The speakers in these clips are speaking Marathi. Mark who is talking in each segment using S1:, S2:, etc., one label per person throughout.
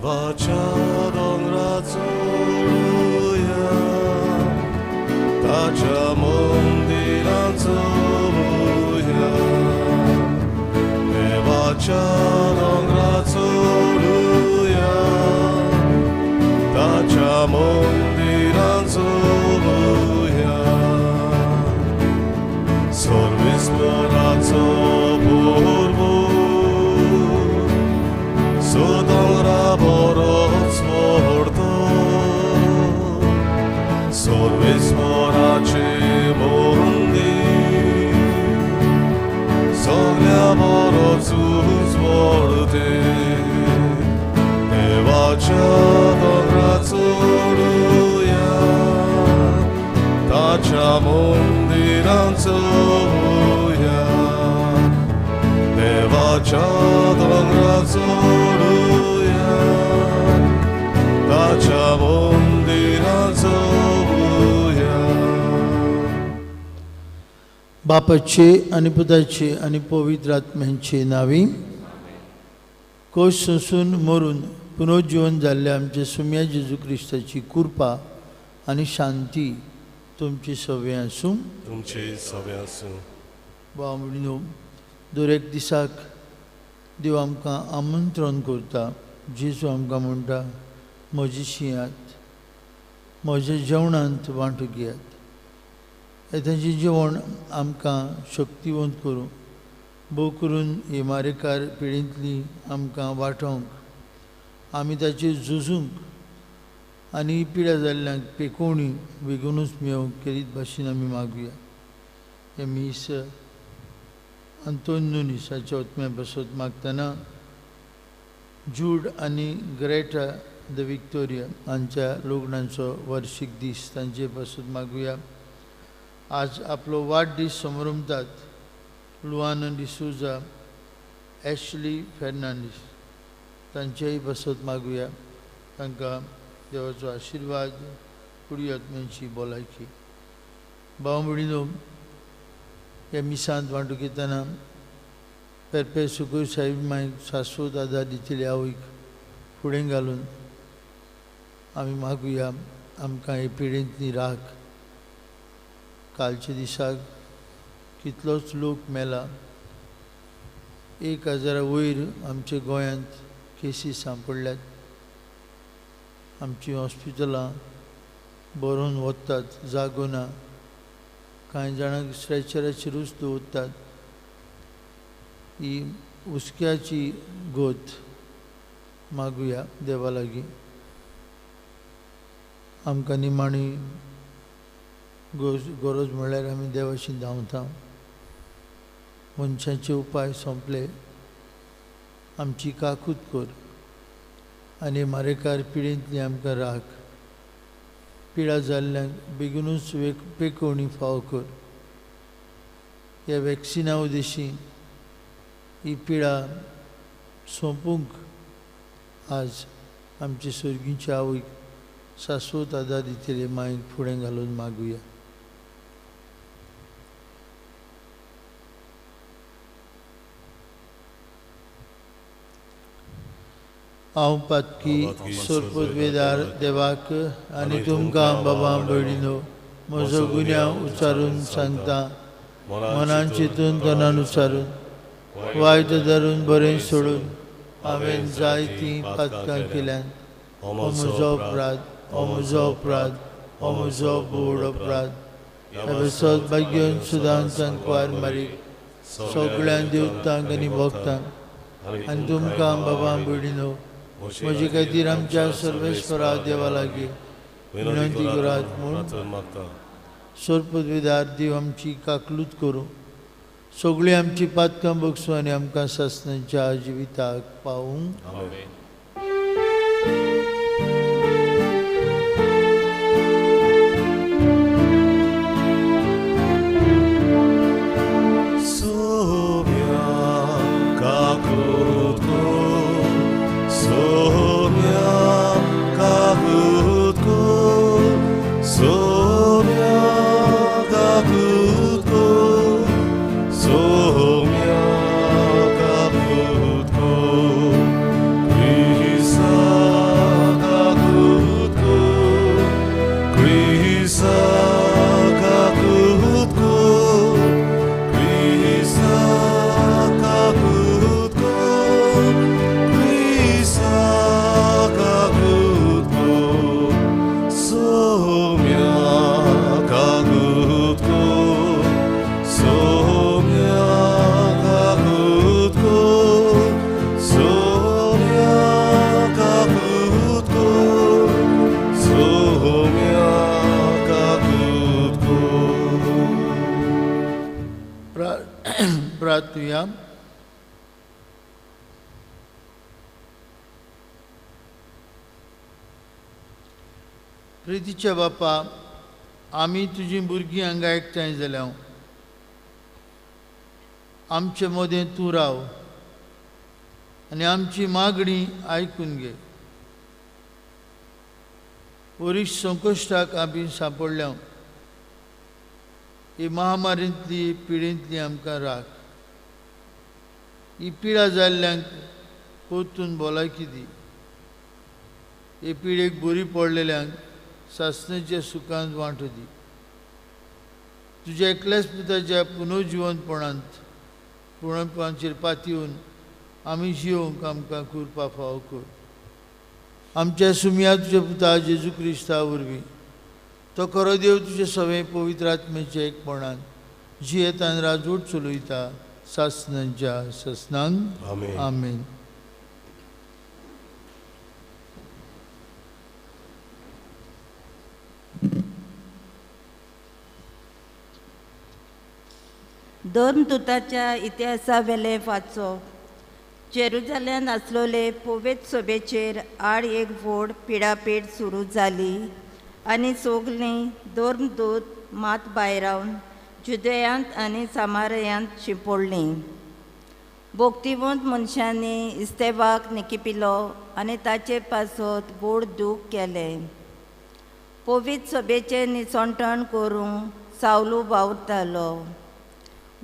S1: देवाच्या दोंगराचो या ताच्या मंदिराचो या देवाच्या दोंगराचो या ताच्या मंदिराचो या सर्वेस्पराचो बोरबो Sodora boroc morto Sorves morace mondi Soglia borozus morte Evacia dograzzoluia Tacia mondiranzoia Evacia dograzzoluia ताच्या मंदिराचो या
S2: बापाचे आणि पुताचे आणि पवित्र आत्म्याचे नावी कोश सोसून मरून पुनरुज्जीवन जाल्ल्या आमचे सुम्या जेजू क्रिस्ताची कृपा आणि शांती तुमची सवय आसूं
S1: तुमची सवय आसूं
S2: बावडीनो दर एक दिसाक देव आमकां आमंत्रण करता जेजू आमकां म्हणटा म्हजी शियांत म्हज्या जेवणांत वांटो घेयात हेतांचें जेवण आमकां शक्तिवंत करूं भोव करून हे मारेकार पिळींतली आमकां वांटोवंक आमी ताचेर झुजूंक आनी पिड्या जाल्ल्यांक पेकोवणी बेगूनच मेळोवंक केरीत भाशेन आमी मागुया हे मीस अंतोनिसाच्या ओतम्या बसत मागतना जूड आनी ग्रेटा द विक्टोरिया हांच्या लग्नाचो वार्षिक दीस तांचे बसत मागुया आज आपलो वाडदीस समारंभात लुआना डिसूजा ॲशली फेर्नांडीस तांचेय बसत मागुया तांकां देवाचो आशिर्वाद पुडी आत्म्याची भलायकी भाव भयणीनो ह्या मिसांत वांटो घेतना पेरपे सुकूर साहेब मांयक शाश्वत आदार दितले आवयक फुडें घालून आमी मागुया आमकां हे पिळेंतली राख कालच्या दिसाक कितलोच लोक मेला 1000 वयर आमच्या गोंयांत केसीस सांपडल्यात आमची हॉस्पिटलां बरोवन वतात जागो ना कांय जाणांक स्ट्रेचराचेरूच दवरतात ही उस्क्याची गोत मागुया देवा लागीं आमकां निमाणी गरज म्हळ्यार आमी देवाशी धांवता मनशाचे उपाय सोंपले आमची काकूत कर आनी मारेकार पिळेंतली आमकां राख पिडा जाल्ल्यांक बेगीनूच पेकोवणी फाव कर ह्या वॅक्सिना उदेशी ही पिडा सोंपूंक आज आमचे सर्गीच्या आवयक शाश्वत आदार दितले मांयक फुडें घालून मागुया हांव पातकी सोरपदवेदार देवाक आनी तुमकां बाबा भयणीनो म्हजो गुन्यांव उच्चारून सांगता मनान चिंतून तोंडान उच्चारून वायट धरून बरें सोडून हांवें जायतीं पातकां केल्यात हो म्हजो अपराध हो म्हजो अपराध हो म्हजो बोड अपराध ह्या सौभाग्यान सुदांतांक वार मारीक सगळ्या देवतांक आनी भक्तांक आनी तुमकां बाबा भयणीनो म्हजे खातीर आमच्या सर्वेस्परा देवा लागीं विनंती करात म्हूण सोरपदवेदार देव आमची काकलूत करूं सगळीं आमची पातकां बगसूं आनी आमकां सासणाच्या जिविताक पावूंक
S1: Soumya kaputko
S2: प्रार्थुया. प्रितीच्या बापा, आमी तुजी भुरगीं हांगा एकठांय जाल्या. आमचे मदें तूं राव आनी आमची मागणी आयकून घे. वरिश्ठ संकश्टाक आमी सांपडल्या. ही महामारींतली पिडेंतली आमकां राख. ही पिडा जाल्ल्यांक परतून भलायकी दी. हे पिडेक बरी पडलेल्यांक सासणेच्या सुखांत वांटो दी. तुज्या एकल्याच पुताच्या पुनर्जिवनपणांत पुणपणाचेर पातयेवन आमी जिवंक आमकां कृपा फावो कर. आमच्या सुमया तुज्या पुता जेजू क्रिस्ता वरवीं तो खरो देव तुजे सवे पवित्र आत्मेच्या एकपणान जियेतान राजवट चलयता सासणांच्या ससनांक.
S1: आमेन.
S2: आमेन.
S3: धर्मदुताच्या इतिहासा वेले वाचप. जेरुजालेम आसलोले पवित्र सभेचेर आड एक व्हड पिडापेट सुरू जाली आनी सगलीं धर्मदूत मात भायर रावन जुदेयांत आनी सामारयांत शिंपडलीं. भोक्तिवंत मनशांनी इस्तेवाक निकिपिलो आनी ताचे पासत गोड दूख केलें. पवित्र सभेचें निसंठण करूंक सावलू वावुरतालो.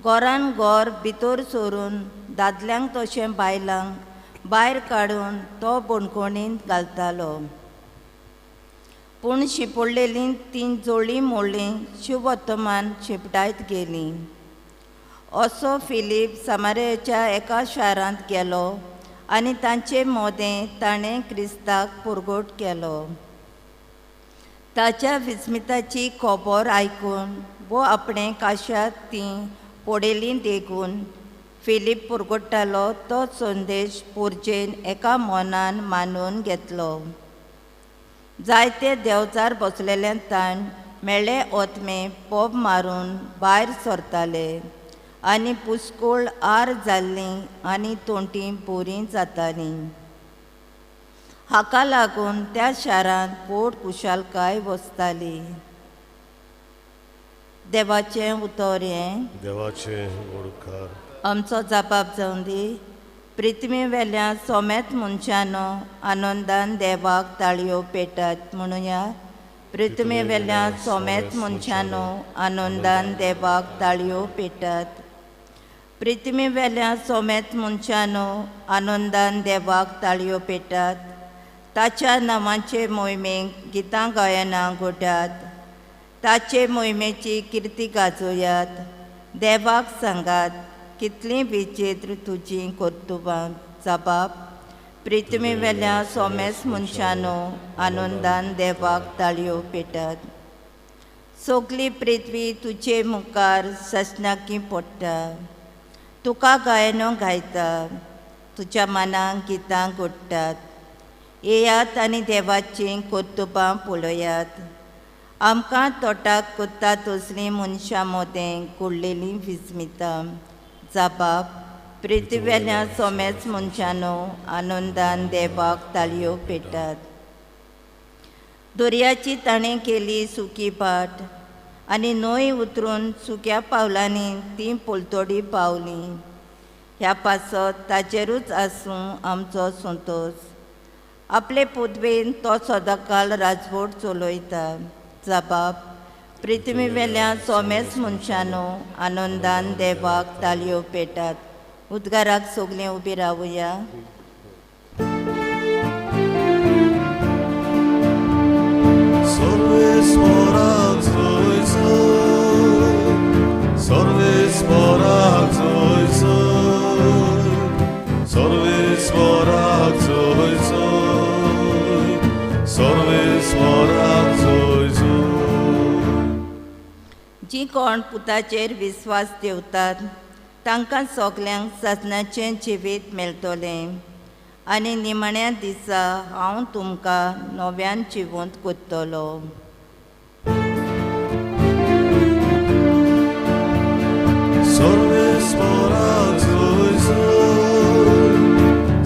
S3: घरान घर भितर सरून दादल्यांक तशें बायलांक भायर काडून तो बणकोणींत घालतालो. पूण शिंपडलेलीं तीं जोळीं मोडलीं शिवर्तमान शिपटायत गेलीं. असो फिलीप सामारियाच्या एका शारांत गेलो आनी तांचे मोदें ताणें क्रिस्ताक पुरगोट केलो. ताच्या विस्मिताची खबर आयकून वो आपणे काशांत तीं पडयलीं देखून फिलीप पुरगोडटालो तो संदेश पोरचेन एका मनान मानून घेतलो. जायते देवचार बसलेले ताण मेळ्ळे ओतमे पोब मारून भायर सरताले आनी पुस्कूळ आर जाल्लीं आनी तोंटीं बोरीं जातालीं. हाका लागून त्या शारांत व्हड कुशालकाय वसताली. देवाचें उतर हें.
S1: देवाचे वडकार.
S3: आमचो जबाब जावन दी. पृथ्वी वेल्या सोमेत मनशानो आनंदान देवाक ताळयो पेटात म्हणुया. पृथ्वी वेल्या सोमेत मनशानो आनंदान देवाक ताळयो पेटात. पृथ्वी वेल्या सोमेत मनशानो आनंदान देवाक ताळयो पेटात. ताच्या नांवाचे मोहिमेक गितां गायनां घोटात. ताचे मोहिमेची किर्ती गाजोयात. देवाक सांगात कितलीं विचित्र तुजीं कर्तुबां. जबाब. पृथ्वी वेल्या सोमेस मनशानो आनंदान देवाक ताळयो पेटात. सगली पृथ्वी तुजे मुखार ससनाकी पडटा. तुका गायनो गायता. तुज्या मनाक गितां घोडटात. येयात आनी देवाचीं कर्तुबां पळयात. आमकां तोटाक कोत्ता तसलीं मनशां मोदें घडलेलीं विस्मितां. जबाब. पृथ्वेल्या सोमेच मनशानो आनंदान देवाक ताळयो पेटात. दर्याची ताणें केली सुकी बाट आनी न्हंय उतरून सुक्या पावलांनी तीं पोलतोडी पावलीं. ह्या पासत ताचेरूच आसूं आमचो संतोश. आपले पुदवेन तो सदांकाल राजवट चलयता. जबाब. पृथ्वी वेल्या सोमेस मनशानो आनंदान देवाक ताळयो पेटात. उद्गाराक सगलीं उबीं रावुया.
S1: Sorvesporak zoi zoi, sorvesporak zoi zoi, sorvesporak zoi zoi, sorvesporak zoi zoi.
S3: जी कोण पुताचेर विस्वास देवतात तांकां सगल्यांक सजनाचें जिवीत मेळटलें आनी निमण्या दिसा हांव तुमकां नव्यान जिवंत कोत्तलो.
S1: Sorvesporak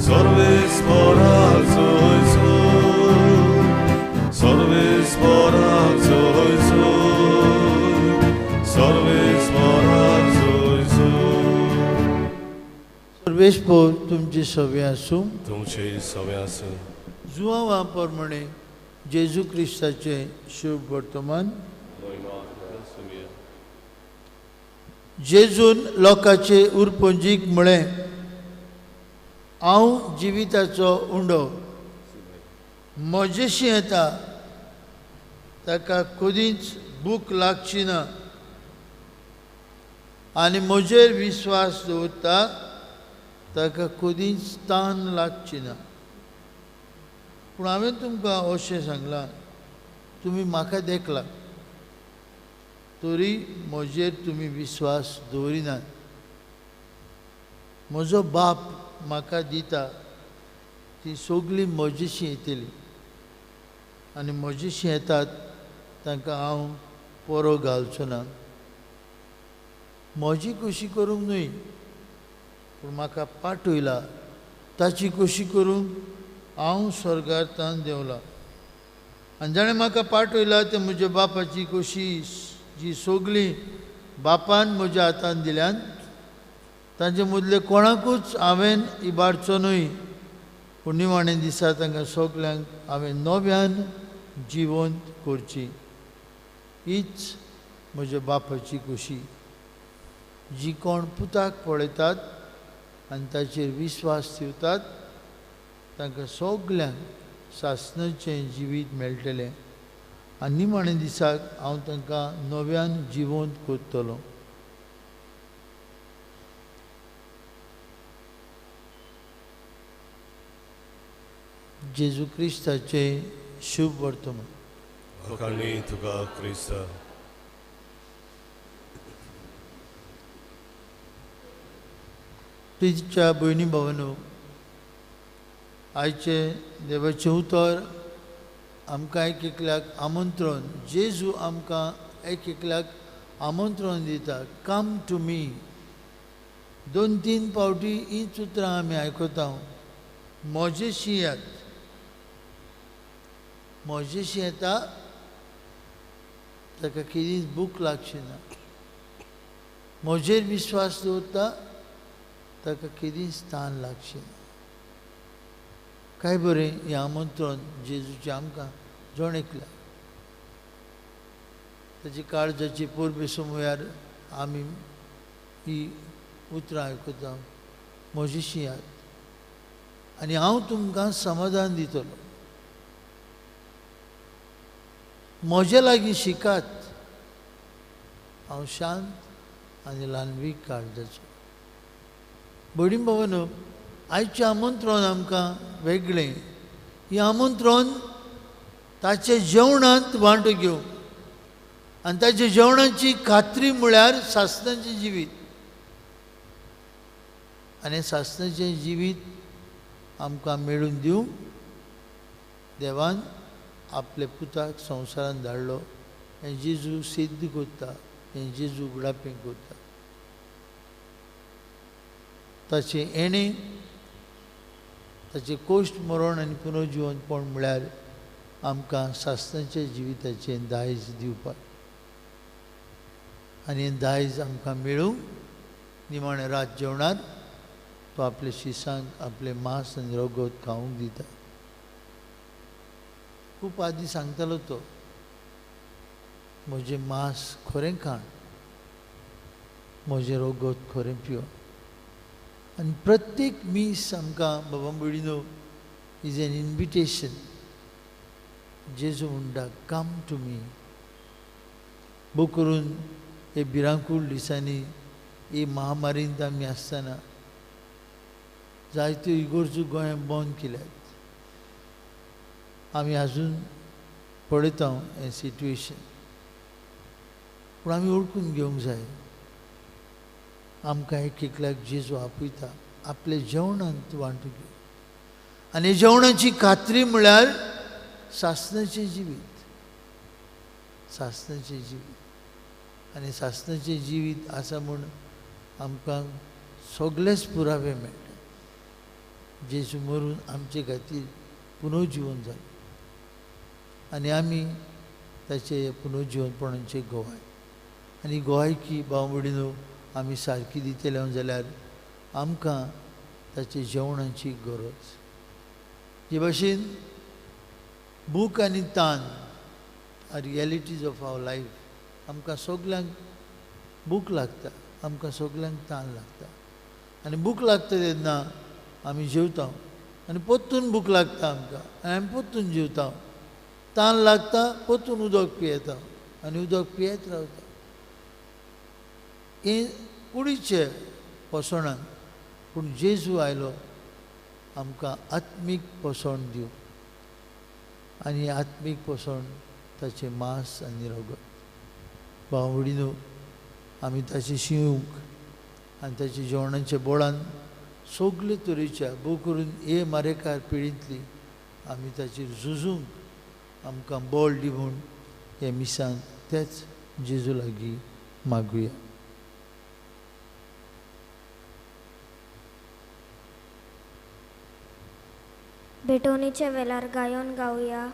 S1: सर्वेस्परा जय जय सर्वेस्परा जय जय सर्वेस्परा जय जय
S2: सर्वेस्पर तुमची सवय आसूं.
S1: तुमचे सवय आसूं.
S2: जुवांवा प्रमाणे जेजू क्रिस्ताचे शुभ वर्तमान. जेजून लोकांचे उरपंजीक म्हळें, हांव जिविताचो उंडो. म्हजेशी येता ताका कधीच भूक लागची ना आनी म्हजेर विस्वास दवरता ताका कधीच तान लागची ना. पूण हांवें तुमकां अशें सांगलां, तुमी म्हाका देखला तरी म्हजेर तुमी विस्वास दवरिनात. म्हजो बाप म्हाका दिता ती सगळीं म्हजेशी येतली आनी म्हजेशी येतात तांकां हांव परो घालचो ना. म्हजी कशी करूंक न्हय, पूण म्हाका पाठयला ताची कशी करूंक हांव स्वर्गांतान देवला. आनी जाणें म्हाका पाठयला ते म्हज्या बापाची कशी जी सगळीं बापान म्हज्या हातान दिल्यान तांचे मदले कोणाकूच हांवें इबाडचो न्हय, पूण निमाणें दिसा तांकां सगल्यांक हांवें नव्यान जिवंत करची. हीच म्हज्या बापाची कुशी. जी कोण पुताक पळयतात आनी ताचेर विस्वास ठेवतात तांकां सगल्यांक सासणाचें जिवीत मेळटलें आनी निमाणें दिसाक हांव तांकां नव्यान जिवंत करतलों. जेजू क्रिस्ताचें शुभ वर्तमान.
S1: वखाणी तुका क्रिस्ता.
S2: प्रितीच्या भयणी भावांनो, आयचे देवाचें उतर आमकां एक एकल्याक आमंत्रण, जेजू आमकां एक एकल्याक आमंत्रण दिता, कम टू मी. 2-3 फावटी हीच उतरां आमी आयकता. म्हजेशी येयात. म्हजेशी येता ताका कितेंच भूक लागची ना. म्हजेर विस्वास दवरता ताका कितेंच तान लागची ना. काय बरें हें आमंत्रण जेजूचें आमकां जोणेकल्या. ताची काळजाची पोरबेसूं म्हळ्यार आमी ही उतरां आयकता. म्हजेशी येयात आनी हांव तुमकां समाधान दितलो. म्हजे लागीं शिकात, हांव शांत आनी ल्हानवीक काळजाचो. भयणी भावांनो, आयचें आमंत्रण आमकां वेगळें. ही आमंत्रण ताचे जेवणांत वांटो घेवंक आनी ताच्या जेवणाची खात्री म्हळ्यार सासणाचें जिवीत. आनी सासणाचें जिवीत आमकां मेळून दिवंक देवान आपल्या पुताक संवसारांत धाडलो. हें जेजू सिद्ध करता, हें जेजू उगडापें करता. ताचें येणें, ताचें कोश्ट मरण आनी पुनर्जिवंतपण म्हळ्यार आमकां सासणाच्या जिविताचें दायज दिवपाक. आनी हें दायज आमकां मेळूंक निमाणें रात जेवणार तो आपल्या शिसांक आपलें मांस आनी रगत खावंक दिता. खूब आदीं सांगतालो तो, म्हजें मांस खरें खाण, म्हजें रगत खरें पियो. आनी प्रत्येक मीस आमकां बाबा भयणीनो इज एन इन्विटेशन. जेजू म्हणटा, कम टू मी. भू करून हे भिरांकूळ दिसांनी ही महामारींत आमी आसतना जायत्यो इगर्जो गोंयांत बंद केल्यात. आमी आजून पळयता हें सिट्युएशन. पूण आमी ओळखून घेवंक जाय, आमकां एक एकल्याक जेजू आपयता आपल्या जेवणांत वांटून घेवंक. आनी जेवणाची खात्री म्हळ्यार सासणाचें जिवीत. सासणाचें जिवीत आनी सासणाचें जिवीत आसा म्हूण आमकां सगळेच पुरावे मेळटा. जेजू मरून आमचे खातीर पुनर्जीवन जालें आनी आमी ताचे पुनर्जीवनपणाचे गोवाय आनी गोवायकी भाव भयणीनो आमी सारकी दितले जाल्यार आमकां ताचे जेवणाची गरज जे भाशेन भूक आनी तान are realities of our life आमकां सगल्यांक भूक लागता आमकां सगल्यांक तान लागता आनी भूक लागता तेन्ना आमी जेवता आनी परतून भूक लागता आमकां आनी आमी परतून जेवता तान लागता परतून उदक पियेता आनी उदक पियेत रावता हें कुडीचे पोसणान पूण जेजू आयलो आमकां आत्मीक पोसण दिवंक आनी आत्मीक पोसण ताचें मांस आनी रगत भाव भयणीनो आमी ताचें शिवूंक आनी ताच्या जेवणाच्या बोळान सगले तरेच्या भोव करून हे मारेकार पिळींतली आमी ताचेर झुजूंक आमकां बळ दी म्हूण हे मिसान तेच जेजू लागीं मागुया.
S4: भेटवणीच्या वेळार गायन गावया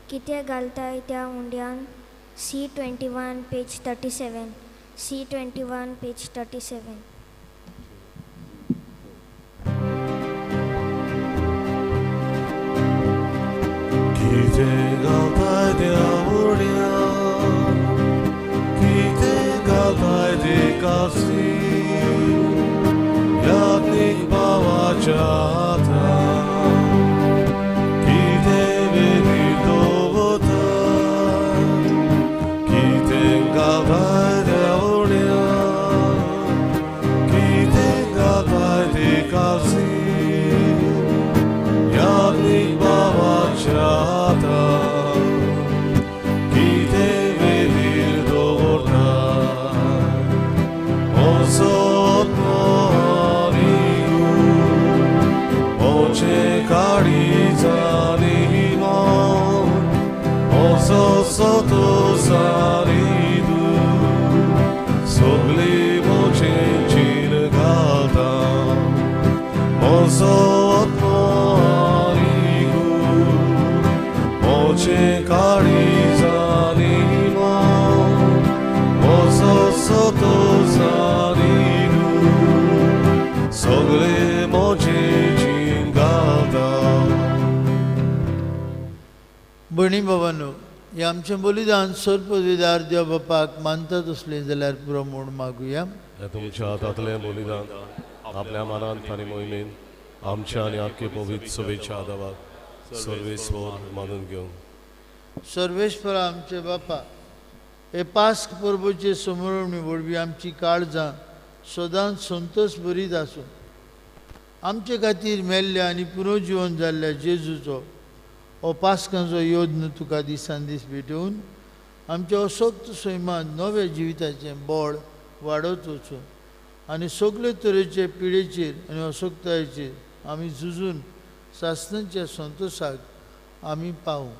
S4: कितें घालताय त्या उंड्यान C21 पेज 37 C21 पेज 37.
S1: कितें घालताय त्या उंड्यान कितें घालताय ते कासी याज्ञिक भावाच्या हातान Soto saridu sogli moce cirgata Mozot morigu moce carizanima Mozot soto saridu sogli moce cirgata.
S2: भयणी बाबांनो हे आमचें बलिदान सर्पविदार देव बापाक मानतात असलें जाल्यार पुरो म्हूण मागुया.
S1: तुमच्या हातांतलें बलिदान आपल्या मनांत आनी मोहिमेन आमच्या आनी आख्खे पवित्र सभेच्या आदाराक सर्वेस्वर मानून घेवंक.
S2: सर्वेश्वरा आमचे बापा हे पास्क परबोचे समोरणी वरवीं आमची काळजां सदांच संतोश भरीत आसूं आमचे खातीर मेल्ल्या आनी पुनर्जीवन जाल्ल्या जेजूचो हो पास्कांचो योद्न तुका दिसान दीस भेटून आमच्या अशक्त सैमांत नव्या जिविताचें बळ वाडत वचूं आनी सगळे तरेचे पिडेचेर आनी अशक्तायेचेर आमी झुजून सासणाच्या संतोशाक आमी पावूं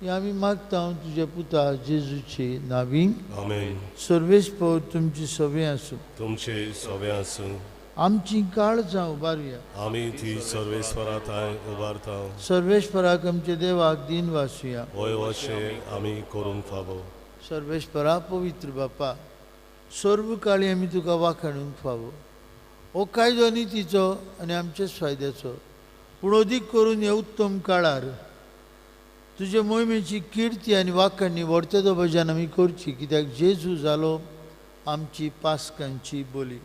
S2: हें आमी मागता तुज्या पुता जेजूचे नांवीं.
S1: आमेन.
S2: सर्वेश पौर तुमची सभे आसूं
S1: तुमचे सवे आसूं
S2: आमची काळजां उबारुया
S1: आमी ती सर्वेस्वराताय उबारता
S2: सर्वेश्वराक आमचे देवाक दिन वासुया
S1: होय अशें आमी करूंक फावो.
S2: सर्वेश्वरा पवित्र बापा सर्व काळी आमी तुका वाखाणूंक फावो हो कायदो नितीचो आनी आमच्याच फायद्याचो पूण अदीक करून हे उत्तम काळार तुजे मोहिमेची किर्ती आनी वाखाणणी वर्तेदो भजन आमी करची कित्याक जेजू जालो आमची पास्कांची बोली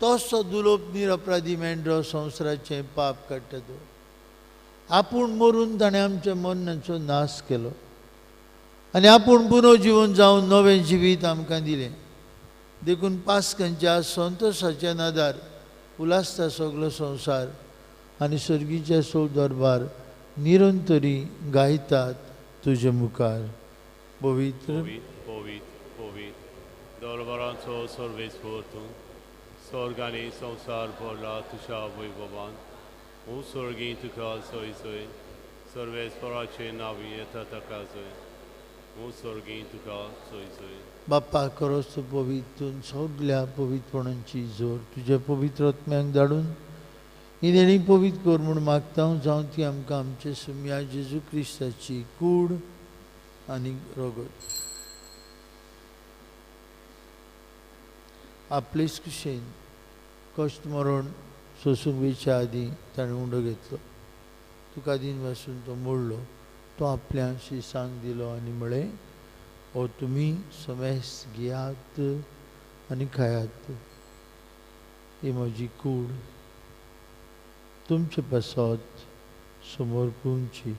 S2: तोसो दुलोप निरपराधी मेंढरो संवसाराचें पाप काडटा तो आपूण मरून ताणें आमच्या मरणाचो नाश केलो आनी आपूण पुनर्जीवन जावन नवें जिवीत आमकां दिलें देखून पास्कांच्या संतोशाच्या नादार उलासता सगलो संवसार आनी सर्गीच्या सौ दरबार निरंतरी गायतात तुजे मुखार. पवित्र
S5: दरबारांचो सर्वेस्वर तूं स्वर्ग आनी संवसार भरला तुज्या वैभवान हो स्वर्गी तुका सोय सोय सर्वेस्वराचें नांवी येता ताका सोय हो स्वर्गी तुका सोय सोय.
S2: बाप्पा खरोच तूं पवित्र सगल्या पवित्रपणांची जोर तुज्या पवित्र आत्म्याक धाडून ही देणीक पवित्र कर म्हूण मागता जावं ती आमकां आमचे सुम्या जेजू क्रिस्ताची कूड आनी रगत आपलेच कुशेन कश्ट मरण सोसूंक वेच्या आदीं ताणें उंडो घेतलो. तुका दिन पासून तो मोडलो. तो आपल्या शिसांक दिलो आनी म्हळें, ओ तुमी समेस घेयात आनी खायात. ही म्हजी कूड तुमचे पासत समर्पूंची.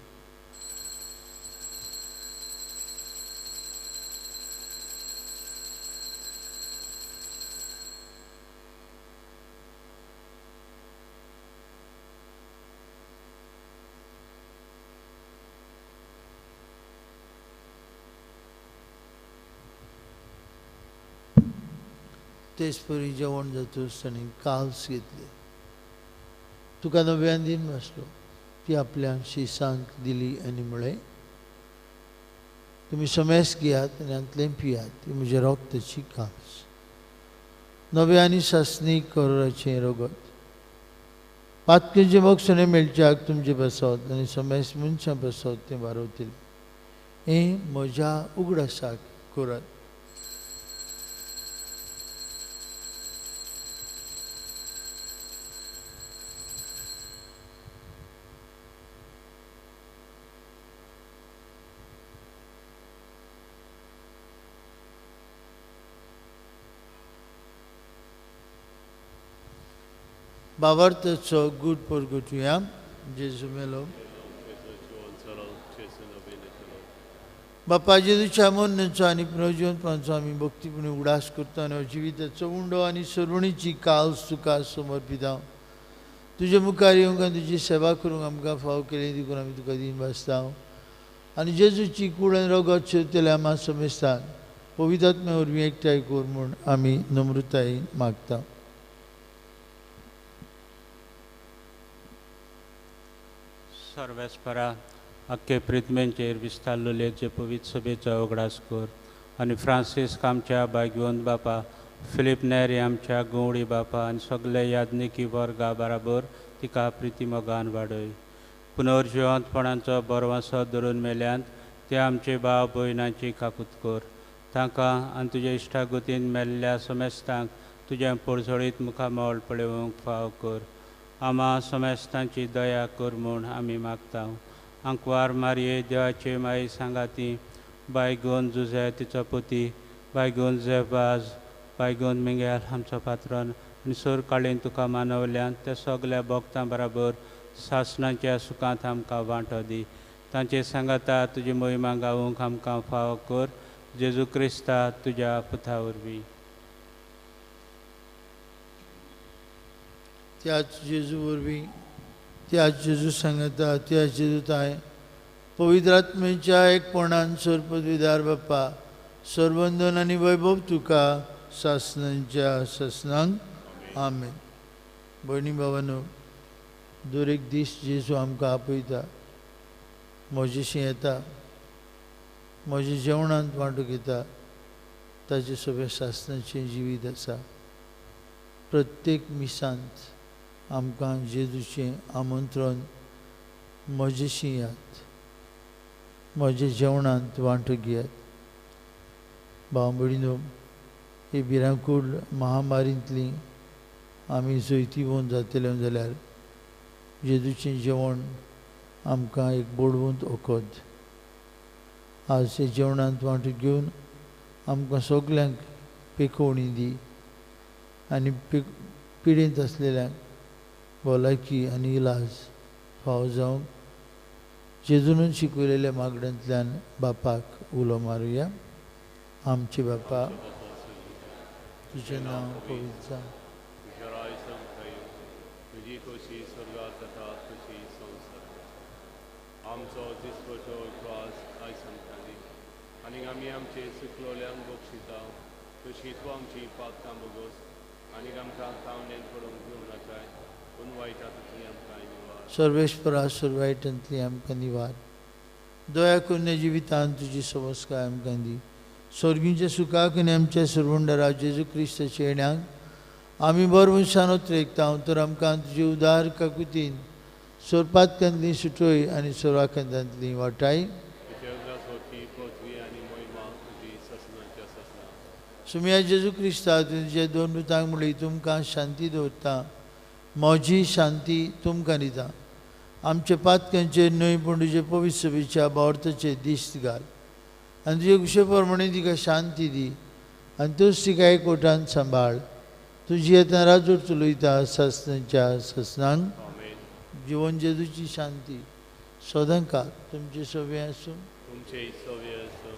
S2: तेच परी जेवण जातूच ताणें काल्स घेतले. तुका नव्यान दिन बसलो. ती आपल्या शिसांक दिली आनी म्हळें, तुमी समेस घेयात आनी हातूंतलें पियात. ही म्हज्या रोगताची काल्स. नवे आनी सासणीक करोराचें रगत. पातकेचें मोक्षणें मेळच्याक तुमचे बसत आनी समेस मनशां बसत तें वारवतील. हें म्हज्या उगडासाक करात. भावार्थाचो गूढ परगटुया. जेजू मेलो. बापा जेजूच्या मोन्नाचो आनी पुनर्जिवंतपणाचो आमी भक्तीपणी उगडास करता आनी जिविताचो उंडो आनी सरवणीची काल्स तुका समर्पिता. तुजे मुखार येवंक आनी तुजी सेवा करूंक आमकां फाव केली देखून आमी तुका दिन भासता. आनी जेजूची कूड आनी रगत शेवतेले आम्हा समेस्तान पवित्र आत्म्या वरवीं एकठांय कर म्हूण आमी नम्रतायेन मागता.
S6: सर्वेस्परा अख्खे प्रितमेंचेर विस्तारलेले जे पवित्र सभेचो उगडास कर आनी फ्रांसीस आमच्या भाग्यवंत बापा, फिलीप नेरी आमच्या गवळी बापा आनी सगळे याज्ञिकी वर्गा बराबर तिका प्रिती मोगान वाडय. पुनर्जिवंतपणाचो बरवासो धरून मेल्यांत ते आमचे भाव भयणांची काकूत कर. तांकां आनी तुज्या इश्टागतीन मेल्ल्या समेस्तांक तुज्या पडसळीत मुखामोल पळोवंक फाव कर. आम्हा समेस्तांची दया कर म्हूण आमी मागता. आंकवार मारये देवाचे माई सांगाती, बायगोन जुझे तिचो पुती, बायगोन जेबाज, बायगोन मिंगेल आमचो पात्रोन आनी सोर काळीन तुका मानवल्यान त्या सगळ्या भक्तां बराबर सासणाच्या सुखांत आमकां वांटो दी. तांचे सांगाता तुजी मोहिमा गावूंक आमकां फाव कर. जेजू क्रिस्ता तुज्या पुता वरवीं.
S2: त्याच जेजू वरवीं त्याच जेजू सांगता त्याच जेजू ताय पवित्र आत्मेच्या एकपणान सर पदवीदार बाप्पा सर्वंदन आनी वैभव तुका सासणांच्या सासणांक आमेन. भयणी भावांनो, दर एक दीस जेजू आमकां आपयता, म्हजेशी येता, म्हज्या जेवणांत वांटो घेता. ताचे सगळें सासणाचें जिवीत आसा. प्रत्येक मिसांत आमकां जेजूचें आमंत्रण म्हजेशी यात, म्हज्या जेवणांत वांटो घेयात. भाव भयणीनो, ही भिरांकूळ महामारींतली आमी जैती भोवन जातले जाल्यार जेजूचें जेवण आमकां एक बोडवंत वखद. आज हे जेवणांत वांटो घेवन आमकां सगल्यांक पेखवणी दी आनी पिडेंत आसलेल्यांक भलायकी आनी इलाज फाव जावंक जेजून शिकयलेल्या मागण्यांतल्यान बापाक उलो मारुया. आमचे बापा, तुजें नांव पवित्र जावं.
S5: तुजी खोशी स्वर्गांत जाता तशी संवसारांत. आमचो दिसपट्टो उपास आयज आमकां दी आनी आमी आमचे सुकलोल्यांक बक्षिता तशी तूं आमची पातकां बगोस आनी आमकां तावणेन पडोवंक दिवं नाकाय पूण वायटांतली आमकां निवार.
S2: सर्वेस्परा सर्वायटांतली आमकां निवार. दया करून जिवितांत तुजी संस्कार आमकां दी. स्वर्गीच्या सुखाक आनी आमच्या सर्वंडरा जेजू क्रिस्ताच्या येण्याक आमी बरवंशानोत रेखता तर आमकां तुजे उदार काकुतीन सोरपातकांतली सुटोय आनी सोराकांतांतली वाटाय
S5: सोकी पृथ्वी आनी मोहिमा तुजी ससनाच्या ससना
S2: सुम्या जेजू क्रिस्ता तुजे दोन रुतांक म्हणली तुमकां शांती दवरता म्हजी शांती तुमकां दिता आमचे पातकांचेर न्हय पूण तुजे पवित्र सभेच्या बावर्थाचेर दिश्ट घाल आनी तुजे कुशे प्रमाणे तिका शांती दी आनी तूच तिका एकवटान सांबाळ तुजी येता राजूर चलयता ससनाच्या ससनांक जिवन जेजूची शांती सदांकाळ तुमचे सवे आसूं
S5: तुमचे सव्य असो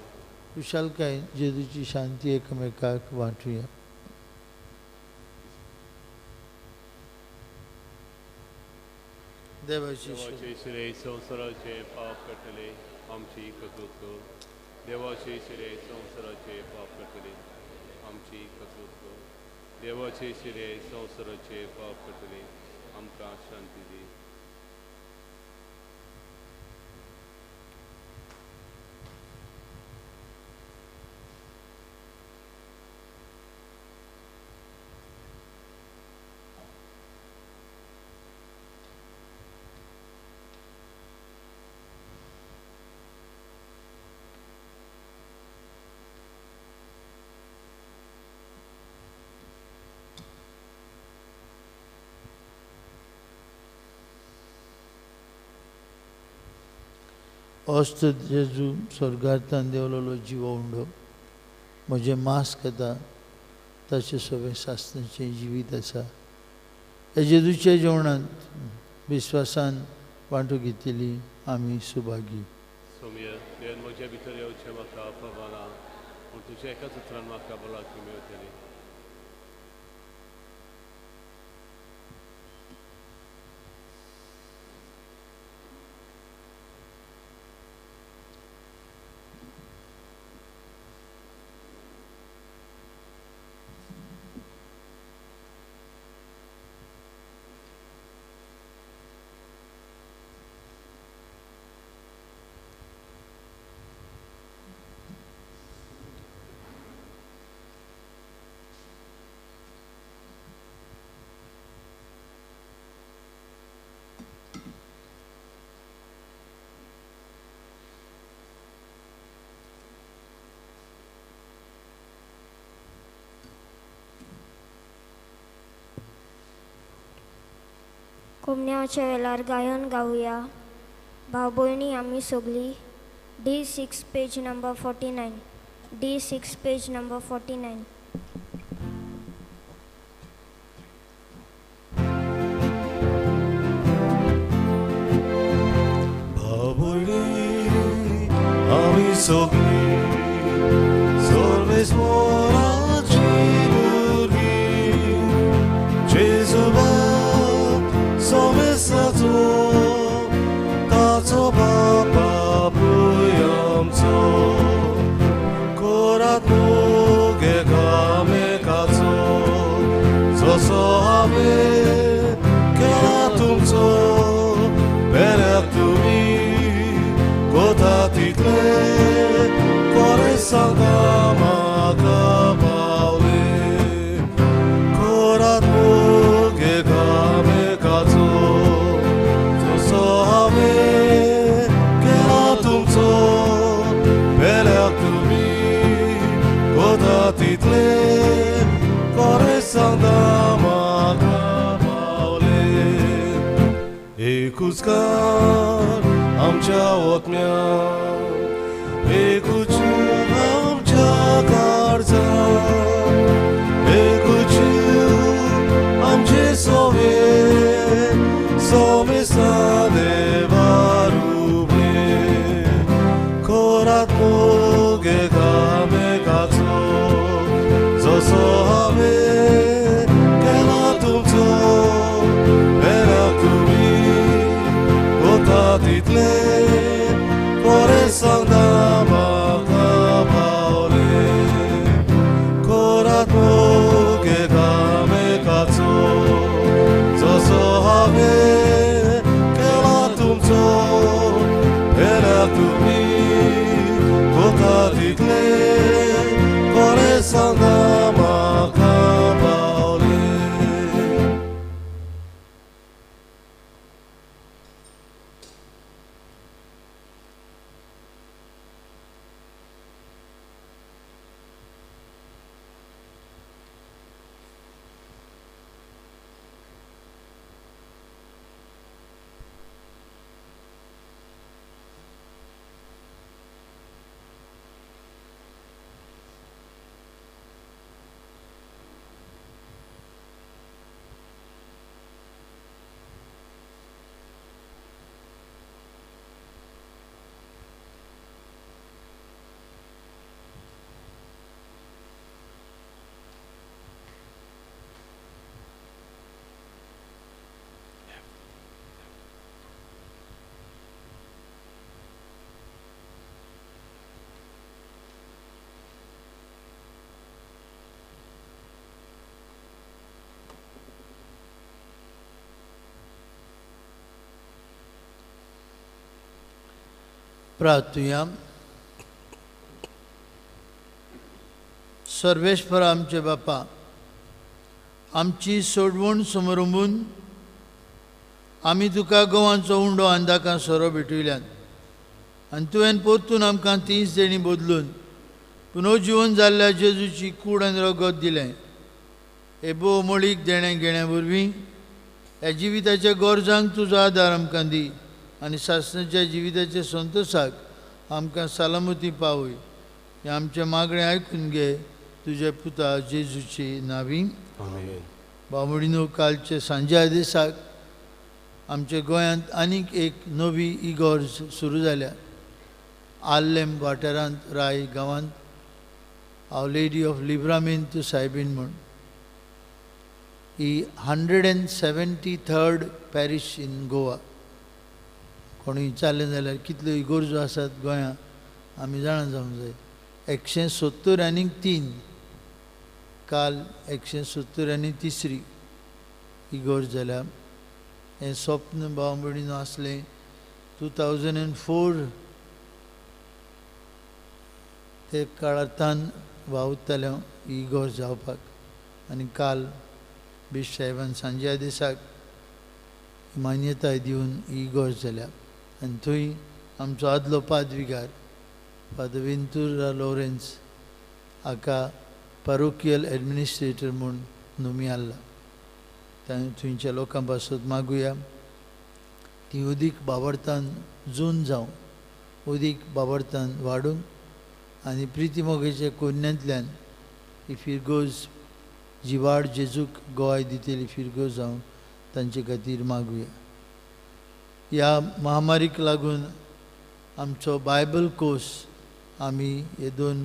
S2: कुशालकाय जेजूची शांती एकामेकाक वांटुया देवाची
S5: देवाचे शिरे संवसाराचे पाप कटले आमची कसूत कर देवाचे शिरे संवसाराचे पाप कटले आमची कसूत कर देवाचे शिरे संवसाराचे पाप कटले आमकां शांती दी
S2: अस्त जेजू स्वर्गांतल्यान देंवलेलो जिवो उंडो म्हजें मांस खाता ताचे सगळें सासणाचें जिवीत आसा हे जेजूच्या जेवणांत विस्वासान वांटो घेतिली आमी सुभागी
S5: सौम्य देन म्हज्या भितर येवचें म्हाका परवाना पूण तुज्या एकाच उतरान म्हाका भलायकी मेळटली
S4: कोमण्याच्या वेळार गायन गावया भाव भयणी आमी सगळीं D6 page number 49 D6 page number 49
S1: आमी सगळीं सर्वेस्वराची भुरगीं जेजू सोमेसाचो ताचो बापा पळय आमचो कोरात मोगे एकामेकाचो जसो हांवें केला तुमचो बेल्याक तुमी कोता तितले कोरे सांगा म्हाका पावले कोरात मोगे एकामेकाचो जसो हांवें केला तुमचो बेल्याक तुमी कोता तितले कोरे सांगा म्हाका पावले एकूच कान आमच्या ओतम्या एकूच आमच्या काळजा एकूच आमचे सोवे सोमेसा देवा रुबे कोरात मोगे एकामेकाचो जसो हांवें केला तुमचो बेल्याक तुमी कोता तितले कोरे सांगता म्हाका पावले कोरात मोगे एकामेकाचो जसो हांवें केला तुमचो बेल्याक तुमी कोता तितले कोरे सांगता म्हाका पावले
S2: प्रार्थूया. सर्वेश्वर आमचे बापा, आमची सोडवण समोरून आमी तुका गोवांचो उंडो अंदाकां सोरो भेटयल्यात आनी तुवें परतून आमकां तीच देणी बदलून पुनर्जीवन जाल्ल्या जेजूची कूड आनी रगत दिलें. हे भोव मोळीक देणें घेण्या वरवीं ह्या जिविताच्या गरजांक तुजो आदार आमकां दी आनी सासणाच्या जिविताच्या संतोशाक आमकां सालामती पावय. हें आमचें मागणें आयकून घे तुजे पुता जेजूची नांवीं.
S1: आमेन.
S2: बावडीनो, कालचे सांजे दिसाक आमच्या गोंयांत आनीक एक नवी इगोर्ज सुरू जाल्या. आल्लेम वाठारांत राय गांवांत आवर लेडी ऑफ लिब्रामेंत सायबीण म्हूण ही 173rd पॅरीश इन गोवा. कोणूय विचारलें जाल्यार कितल्यो इगोर्जो आसात गोंयांत आमी जाणा जावंक जाय. 173 काल 173री इगोर्ज जाल्या. हें स्वप्न भाव भयणीन आसलें 2004 ते काळांतल्यान वावुरतालें इगोर्ज जावपाक आनी काल बिश साहेबान सांजे दिसाक मान्यताय दिवन इगोर्ज जाल्या. आनी थंय आमचो आदलो पाद्विगार फादर वेंतुरा लॉरेन्स हाका पॅरोकियल एडमिनिस्ट्रेटर म्हूण नोमी आसला. थंयच्या लोकां पासत मागुया ती उदीक बाबरतान जून जावं उदीक बाबरतान वाडूंक आनी प्रिती मोगेच्या कोन्यांतल्यान ही फिरगोज जिवाड जेजूक गोंय दितेली फिरगोज जावं तांचे खातीर मागुया. ह्या महामारीक लागून आमचो बायबल कोर्स आमी हे 2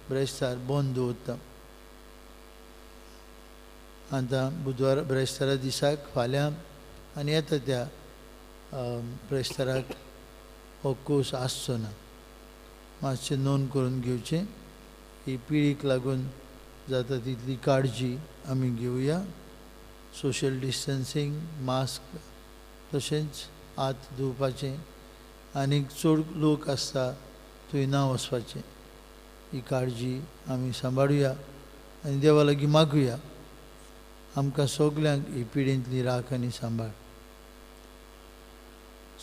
S2: ब्रेस्तार बंद दवरता. आतां बुधवार ब्रेस्तारा दिसाक फाल्यां आनी येता त्या ब्रेस्ताराक हो कोर्स आसचो ना. मातशें नोंद करून घेवचें. ही पिळीक लागून जाता तितली काळजी आमी घेवया. सोशल डिस्टन्सींग, मास्क, तशेंच हात धुवपाचें आनी चड लोक आसता थंय ना वचपाचें. ही काळजी आमी सांबाळुया आनी देवा लागीं मागुया आमकां सगल्यांक ही पिडींतली राख आनी सांबाळ.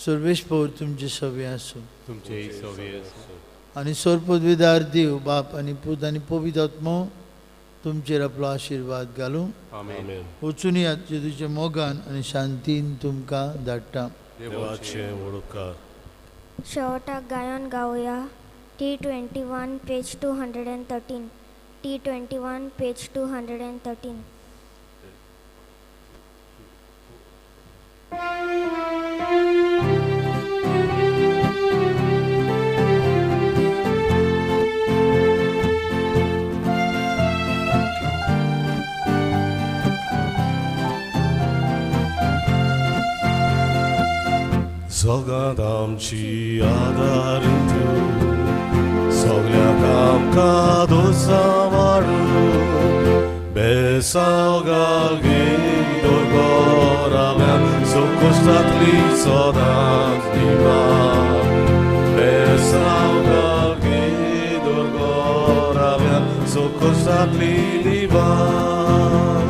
S2: सर्वेश्वर तुमचे सवे आसूं.
S5: तुमचे सवे आसूं.
S2: आनी सर्पदविदार देव बाप आनी पूत आनी पवित्र आत्मो तुमचेर आपलो आशिर्वाद घालूं.
S5: आमेन.
S2: वचून येयात जेजूच्या मोगान आनी शांतीन तुमकां धाडटा.
S1: देवाचे उपकार.
S4: शेवटाक गायन गावया. T21 page 213. T21 page 213.
S1: सगळ्यांत आमची आदारीण तूं, सगळ्यांक आमकां दोसामाडूं. बेसावगाल घेदोर गोराव्यान सोकोश्टातली सदांच निवार. बेसावगाल घेदोर गोराव्यान सोकोश्टातली निवार.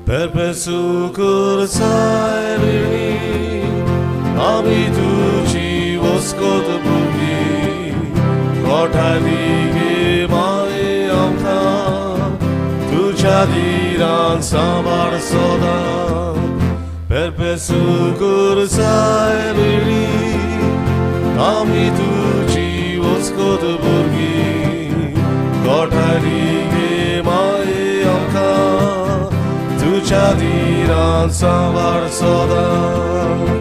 S1: Perpesucur sailini आमी तुझी वस्कोत बुगी कोठाली गे माये आमकां तुझ्या दिरान सांबाळ सदां. Perpesucur sailini आमी तुझी वस्कोत बुगी कोठाली गे माये आमकां तुझ्या दिरान सांबाळ सदां.